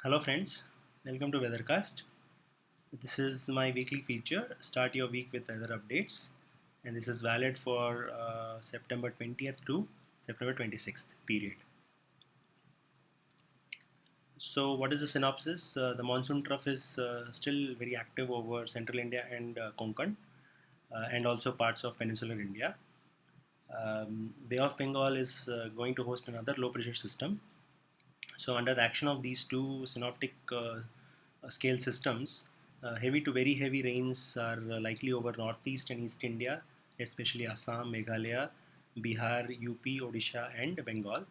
Hello friends, welcome to Weathercast. This is my weekly feature, Start Your Week with Weather Updates, and this is valid for September 20th to September 26th period. So what is the synopsis? The monsoon trough is still very active over central India and Konkan and also parts of peninsular India. Bay of Bengal is going to host another low pressure system. So, under the action of these two synoptic scale systems, heavy to very heavy rains are likely over northeast and east India, especially Assam, Meghalaya, Bihar, UP, Odisha, and Bengal,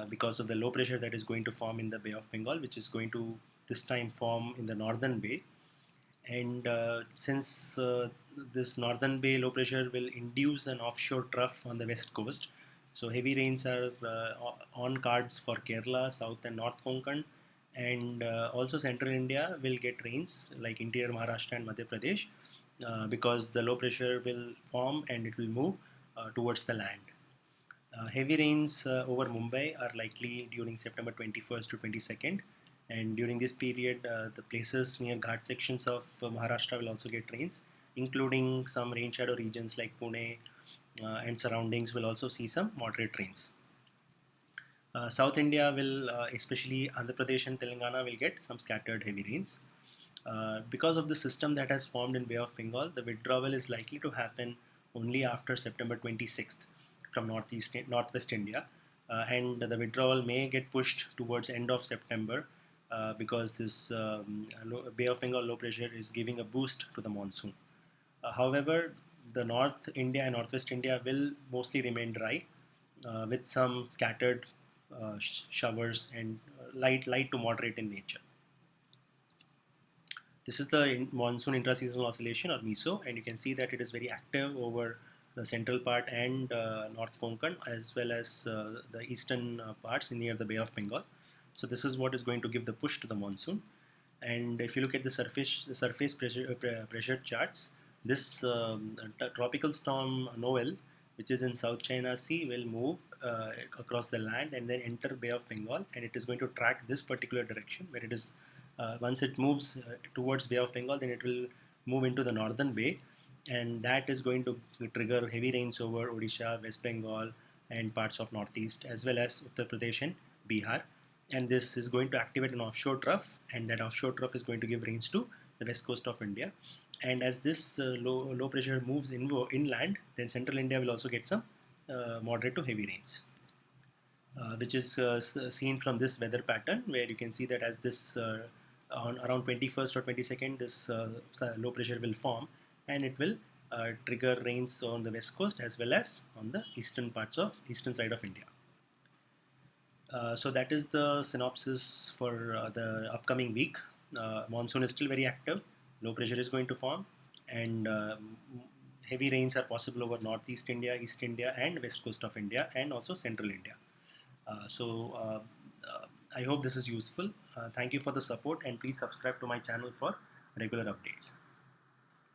because of the low pressure that is going to form in the Bay of Bengal, which is going to this time form in the northern bay. And since this northern bay low pressure will induce an offshore trough on the west coast, so heavy rains are on cards for Kerala, South and North Konkan, and also central India will get rains like interior Maharashtra and Madhya Pradesh because the low pressure will form and it will move towards the land. Heavy rains over Mumbai are likely during September 21st to 22nd, and during this period, the places near Ghat sections of Maharashtra will also get rains, including some rain shadow regions like Pune and surroundings will also see some moderate rains. South India will, especially Andhra Pradesh and Telangana, will get some scattered heavy rains. Because of the system that has formed in Bay of Bengal, the withdrawal is likely to happen only after September 26th from northwest India, and the withdrawal may get pushed towards end of September because this Bay of Bengal low pressure is giving a boost to the monsoon. However, the North India and Northwest India will mostly remain dry with some scattered showers and light to moderate in nature. This is the monsoon intra-seasonal oscillation or MISO, and you can see that it is very active over the central part and North Konkan as well as the eastern parts near the Bay of Bengal. So this is what is going to give the push to the monsoon. And if you look at the surface pressure charts, this tropical storm Noel, which is in South China Sea, will move across the land and then enter Bay of Bengal, and it is going to track this particular direction where it is. Once it moves towards Bay of Bengal, then it will move into the northern bay, and that is going to trigger heavy rains over Odisha, West Bengal, and parts of northeast as well as Uttar Pradesh and Bihar. And this is going to activate an offshore trough, and that offshore trough is going to give rains to the west coast of India. And as this low pressure moves inland, then central India will also get some moderate to heavy rains. Which is seen from this weather pattern, where you can see that as this on around 21st or 22nd, this low pressure will form, and it will trigger rains on the west coast as well as on the eastern side of India. So that is the synopsis for the upcoming week. Monsoon is still very active. Low pressure is going to form, and heavy rains are possible over northeast India, east India, and west coast of India, and also central India. I hope this is useful. Thank you for the support, and please subscribe to my channel for regular updates.